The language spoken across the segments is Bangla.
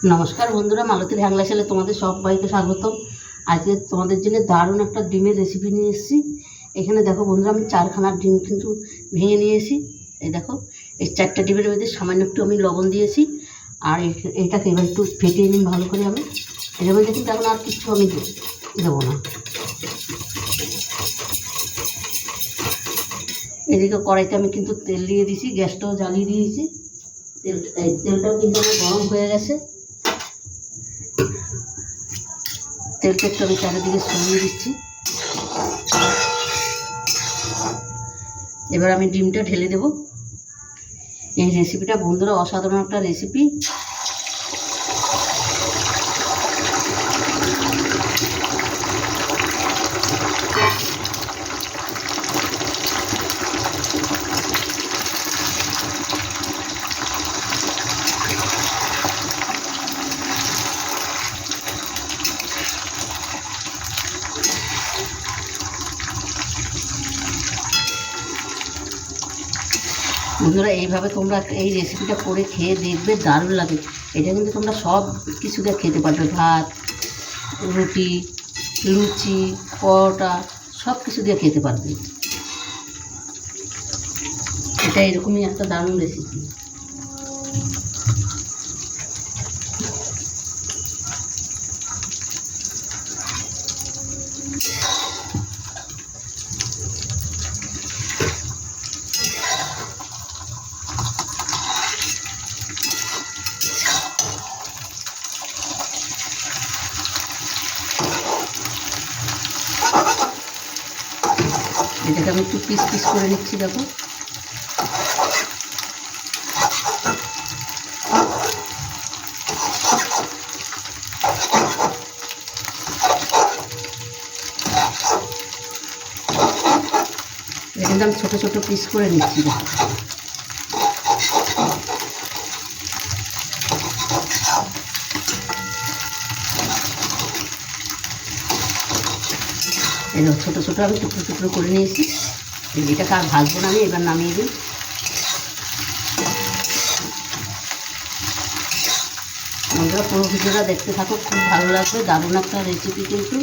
নমস্কার বন্ধুরা, মালতীর হ্যাংলাশালে তোমাদের সবাইকে স্বাগতম। আজকে তোমাদের জন্য দারুণ একটা ডিমের রেসিপি নিয়ে এসেছি। এখানে দেখো বন্ধুরা, আমি 4খানা ডিম কিন্তু ভেঙে নিয়ে এসেছি। এই দেখো, এই 4টা ডিমের মধ্যে সামান্য একটু আমি লবণ দিয়েছি। আর এটাকে এবার একটু ফেটিয়ে নিই ভালো করে। আমি এর মধ্যে কিন্তু এখন আর কিছু আমি দেবো না। এদিকে কড়াইতে আমি কিন্তু তেল দিয়ে দিয়েছি, গ্যাসটাও জ্বালিয়ে দিয়েছি। তেলটাও কিন্তু আমার গরম হয়ে গেছে। তেলটা একটু আমি চারিদিকে ছড়িয়ে দিচ্ছি। এবার আমি ডিমটা ঢেলে দেব। এই রেসিপিটা বন্ধুরা অসাধারণ একটা রেসিপি। বন্ধুরা এইভাবে তোমরা এই রেসিপিটা করে খেয়ে দেখবে, দারুণ লাগে। এটা কিন্তু তোমরা সব কিছু দিয়ে খেতে পারবে, ভাত, রুটি, লুচি, পরোটা, সব কিছু দিয়ে খেতে পারবে। এটা এরকমই একটা দারুণ রেসিপি। এটাকে আমি একটু পিস পিস করে নিচ্ছি। দেখো, এটা কিন্তু আমি ছোটো ছোটো পিস করে নিচ্ছি। দেখো, এবার ছোটো ছোটো আমি টুকরো টুকরো করে নিয়েছি। এটাকে আর ভাজবো না, আমি এবার নামিয়ে দিই। বন্ধুরা পুরো ভিডিওটা দেখতে থাকো, খুব ভালো লাগবে, দারুণ একটা রেসিপি কিন্তু।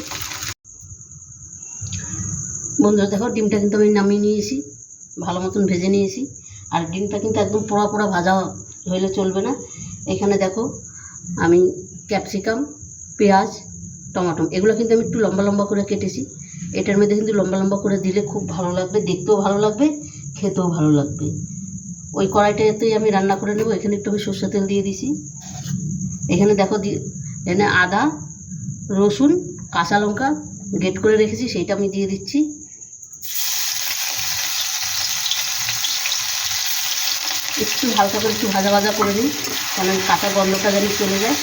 বন্ধুরা দেখো, ডিমটা কিন্তু আমি নামিয়ে নিয়েছি, ভালো মতন ভেজে নিয়েছি। আর ডিমটা কিন্তু একদম পোড়া পোড়া ভাজা হলে চলবে না। এখানে দেখো, আমি ক্যাপসিকাম, পেঁয়াজ, টমেটো এগুলো কিন্তু আমি একটু লম্বা লম্বা করে কেটেছি। এটার মধ্যে কিন্তু লম্বা লম্বা করে দিলে খুব ভালো লাগবে, দেখতেও ভালো লাগবে, খেতেও ভালো লাগবে। ওই কড়াইটাতেই আমি রান্না করে নেব। এখানে একটু আমি সর্ষের তেল দিয়ে দিছি। এখানে দেখো, এখানে আদা, রসুন, কাঁচা লঙ্কা গ্রেট করে রেখেছি, সেইটা আমি দিয়ে দিচ্ছি। একটু হালকা করে একটু ভাজা ভাজা করে নিই, কারণ কাঁচা গন্ধটা যেন চলে যায়।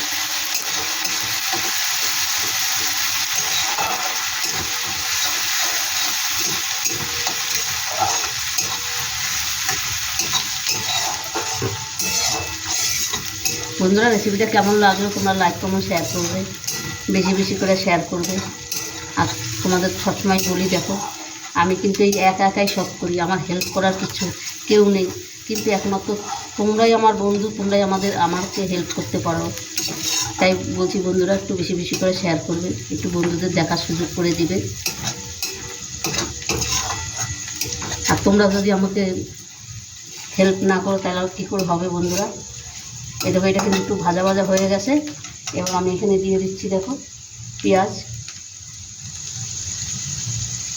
বন্ধুরা রেসিপিটা কেমন লাগলো তোমরা লাইক কমেন্ট শেয়ার করবে, বেশি বেশি করে শেয়ার করবে। আর তোমাদের সবসময় বলি, দেখো আমি কিন্তু এই একা একাই সব করি, আমার হেল্প করার কিছু কেউ নেই, কিন্তু একমাত্র তোমরাই আমার বন্ধু, তোমরাই আমাকে হেল্প করতে পারো। তাই বলছি বন্ধুরা, একটু বেশি বেশি করে শেয়ার করবে, একটু বন্ধুদের দেখার সুযোগ করে দিবে। আর তোমরা যদি আমাকে হেল্প না করো তাহলে কী করে হবে বন্ধুরা। এই দেখো, এটা কিন্তু একটু ভাজা ভাজা হয়ে গেছে। এবার আমি এখানে দিয়ে দিচ্ছি, দেখো পেঁয়াজ।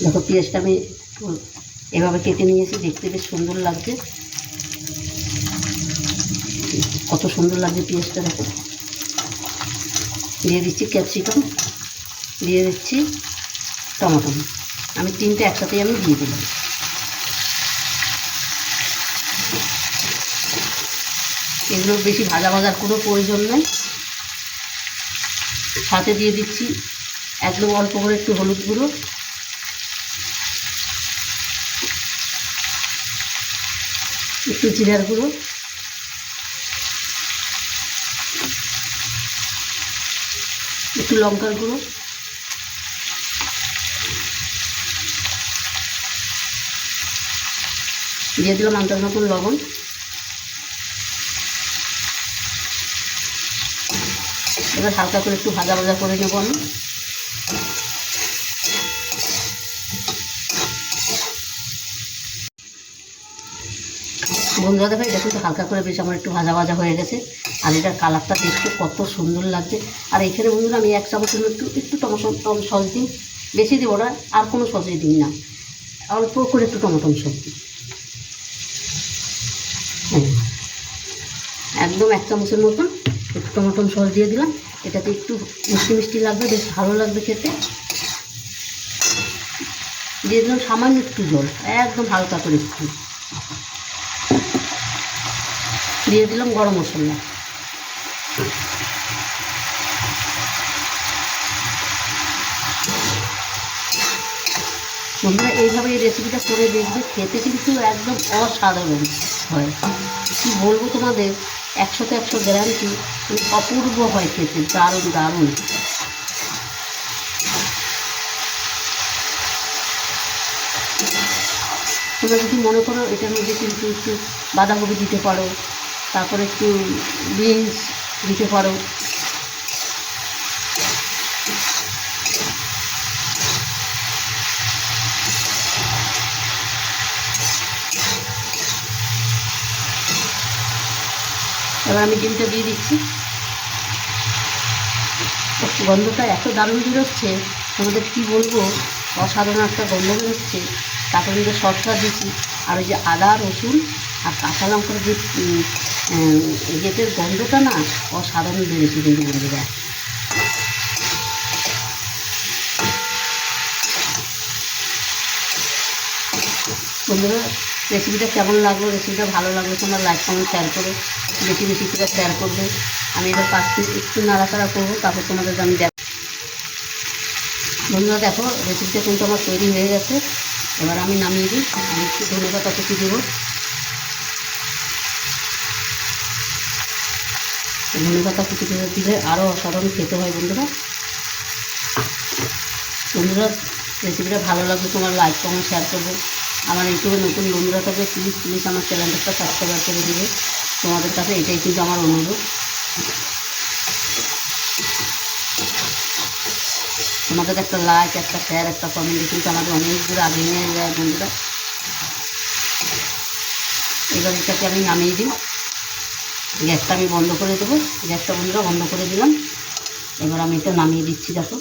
দেখো পেঁয়াজটা আমি এভাবে কেটে নিয়েছি, দেখতে বেশ সুন্দর লাগছে, কত সুন্দর লাগছে পেঁয়াজটা। দেখো, দিয়ে দিচ্ছি ক্যাপসিকাম, দিয়ে দিচ্ছি টমেটো। আমি 3টে একসাথেই আমি দিয়ে দিলাম। এগুলো বেশি ভাজা ভাজার কোনো প্রয়োজন নেই। সাথে দিয়ে দিচ্ছি একদম অল্প করে একটু হলুদ গুঁড়ো, একটু জিরার গুঁড়ো, একটু লঙ্কার গুঁড়ো, দিয়ে দিলাম আন্দাজ মতন লবণ। এবার হালকা করে একটু ভাজা ভাজা করে নেবো আমি। বন্ধুরা দেখো এটা কিন্তু হালকা করে বেশ আমার একটু ভাজা ভাজা হয়ে গেছে। আর এটার কালারটা দেখতে কত সুন্দর লাগছে। আর এখানে বন্ধুরা আমি 1 চামচের একটু টমেটো সস দিই, বেশি দেবো না, আর কোনো সসই দিই না, অল্প করে একটু টমেটো সস দিই। একদম 1 চামচের মতন একটু টমেটো সস দিয়ে দিলাম। এটাতে একটু মিষ্টি মিষ্টি লাগবে, বেশ ভালো লাগবে খেতে। দিয়ে দিলাম সামান্য একটু জল, একদম হালকা করে একটু দিয়ে দিলাম গরম মশলা। বন্ধুরা এইভাবে এই রেসিপিটা করে দেখবে, খেতে কিন্তু একদম অসাধারণ হয়। কী বলবো তোমাদের, 100তে 100 গ্যারান্টি, অপূর্ব হয় খেতে, দারুণ দারুণ। তোমরা যদি মনে করো এটার মধ্যে কিন্তু একটু বাঁধাকপি দিতে পারো, তারপরে একটু বিনস দিতে পারো। এবার আমি ডিমটা দিয়ে দিচ্ছি। গন্ধটা এত দারুণ বেরোচ্ছে, তোমাদের কী বলবো, অসাধারণ একটা গন্ধ বেরোচ্ছে। তারপরে যে সসটা দিচ্ছি, আর ওই যে আদা রসুন আর কাঁচা লঙ্কার যে ইয়েটের গন্ধটা না, অসাধারণ বেরোচ্ছে কিন্তু বন্ধুরা। বন্ধুরা রেসিপিটা কেমন লাগলো, রেসিপিটা ভালো লাগলো তোমরা লাইক কমেন্ট শেয়ার করো, বেশি বেশি করে শেয়ার করবে। আমি এবার 5 মিনিট একটু নাড়াচাড়া করবো, তারপর তোমাদের আমি দেখ। বন্ধুরা দেখো রেসিপিটা কিন্তু আমার তৈরি হয়ে গেছে। এবার আমি নামিয়ে দিই। আমি একটু ধনেপাতা কুচি দেবো। ধনেপাতা কুচি দিলে আরও অসাধারণ খেতে হয় বন্ধুরা। বন্ধুরা রেসিপিটা ভালো লাগবে তোমার লাইক কমেন্ট শেয়ার করবে। আমার ইউটিউবে নতুন বন্ধুরা থাকবে, প্লিজ প্লিজ আমার চ্যানেলটা সাবস্ক্রাইব করে দেবে। তোমাদের কাছে এটাই কিন্তু আমার অনুরোধ। তোমাদের একটা লাইক, একটা শেয়ার, একটা কমেন্ট কিন্তু আমাদের অনেক দূর আগে নিয়ে যায় বন্ধুরা। এবার এটাকে আমি নামিয়ে দিই। গ্যাসটা আমি বন্ধ করে দেবো। গ্যাসটা বন্ধুরা বন্ধ করে দিলাম। এবার আমি এটা নামিয়ে দিচ্ছি। দেখো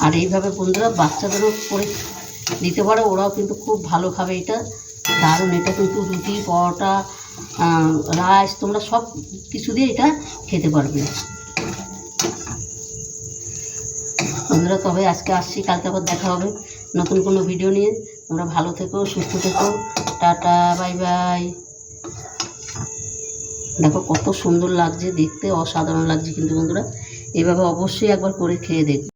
আর এইভাবে বন্ধুরা বাচ্চাদেরও করে দিতে পারো, ওরাও কিন্তু খুব ভালো খাবে। এটা দারুণ, এটা কিন্তু রুটি পরোটা রাইস তোমরা সব কিছু দিয়ে এটা খেতে পারবে বন্ধুরা। তবে আজকে আসছি, কালকে আবার দেখা হবে নতুন কোনো ভিডিও নিয়ে। তোমরা ভালো থেকো, সুস্থ থেকো, টাটা বাই বাই। দেখো কত সুন্দর লাগছে দেখতে, অসাধারণ লাগছে কিন্তু বন্ধুরা। এভাবে অবশ্যই একবার করে খেয়ে দেখবে।